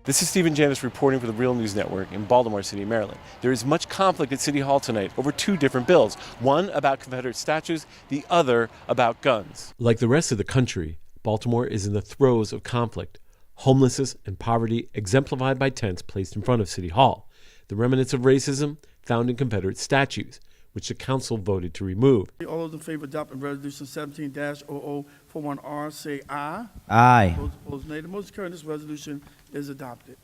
This is Stephen Janis reporting for the Real News Network in Baltimore City, Maryland. There is much conflict at City Hall tonight over two different bills, one about Confederate statues, the other about guns. Like the rest of the country, Baltimore is in the throes of conflict. Homelessness and poverty exemplified by tents placed in front of City Hall. The remnants of racism found in Confederate statues, which the council voted to remove. All those in favor of adopting Resolution 17-0041R say aye. Aye. Those opposed, nay. The motion carried. This resolution is adopted.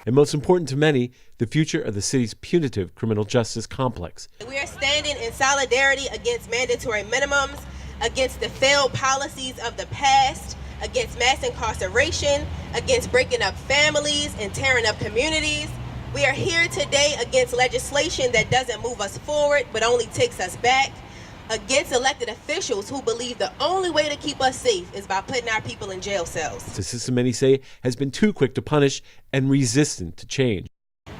And most important to many, the future of the city's punitive criminal justice complex. We are standing in solidarity against mandatory minimums, against the failed policies of the past, against mass incarceration, against breaking up families and tearing up communities. We are here today against legislation that doesn't move us forward but only takes us back, against elected officials who believe the only way to keep us safe is by putting our people in jail cells. The system, many say, has been too quick to punish and resistant to change.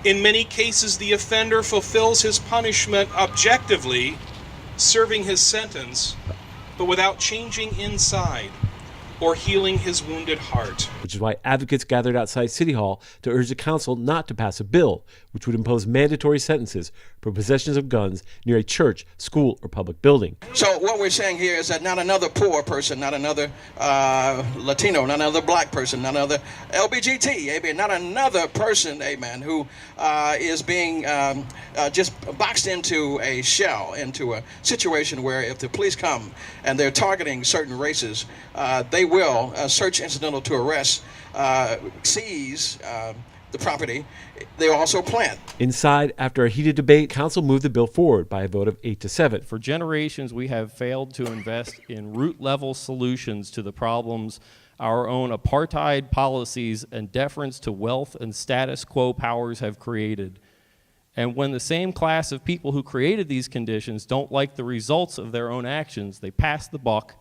In many cases, the offender fulfills his punishment objectively, serving his sentence, but without changing inside or healing his wounded heart. Which is why advocates gathered outside City Hall to urge the council not to pass a bill which would impose mandatory sentences for possessions of guns near a church, school, or public building. So what we're saying here is that not another poor person, not another Latino, not another black person, not another LBGT, amen, not another person, amen, who is being just boxed into a shell, into a situation where if the police come and they're targeting certain races, they will search incidental to arrest, seize the property. They also plant. Inside, after a heated debate, council moved the bill forward by a vote of 8-7. For generations, we have failed to invest in root-level solutions to the problems our own apartheid policies and deference to wealth and status quo powers have created. And when the same class of people who created these conditions don't like the results of their own actions, they pass the buck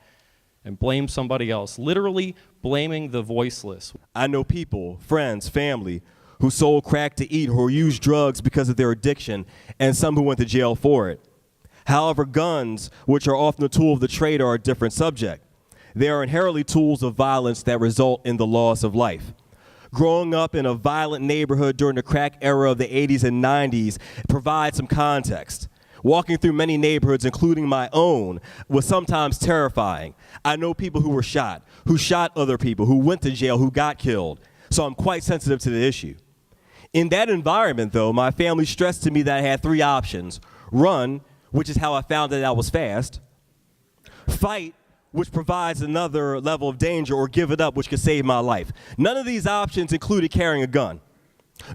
and blame somebody else, literally blaming the voiceless. I know people, friends, family, who sold crack to eat, who used drugs because of their addiction, and some who went to jail for it. However, guns, which are often a tool of the trade, are a different subject. They are inherently tools of violence that result in the loss of life. Growing up in a violent neighborhood during the crack era of the 80s and 90s provides some context. Walking through many neighborhoods, including my own, was sometimes terrifying. I know people who were shot, who shot other people, who went to jail, who got killed. So I'm quite sensitive to the issue. In that environment, though, my family stressed to me that I had three options. Run, which is how I found that I was fast. Fight, which provides another level of danger, or give it up, which could save my life. None of these options included carrying a gun.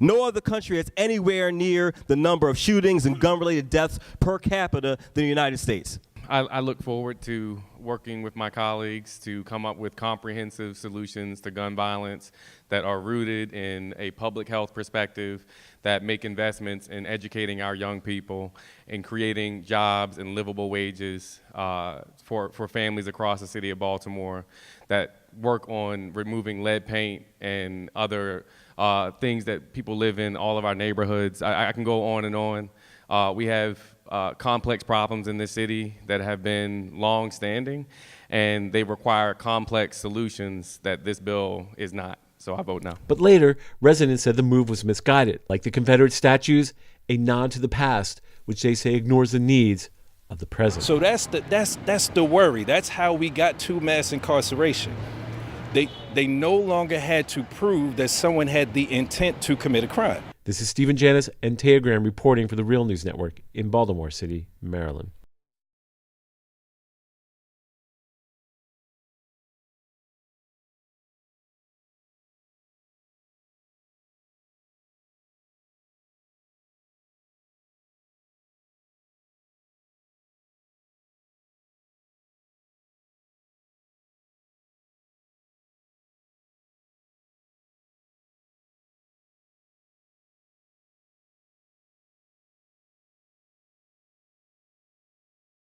No other country has anywhere near the number of shootings and gun-related deaths per capita than the United States. I look forward to working with my colleagues to come up with comprehensive solutions to gun violence that are rooted in a public health perspective, that make investments in educating our young people and creating jobs and livable wages for families across the city of Baltimore, that work on removing lead paint and other things that people live in all of our neighborhoods. I can go on and on. We have complex problems in this city that have been long-standing, and they require complex solutions that this bill is not. So I vote no. But later, residents said the move was misguided. Like the Confederate statues, a nod to the past, which they say ignores the needs of the present. So that's the worry. That's how we got to mass incarceration. They no longer had to prove that someone had the intent to commit a crime. This is Stephen Janis and Taya Graham reporting for the Real News Network in Baltimore City, Maryland.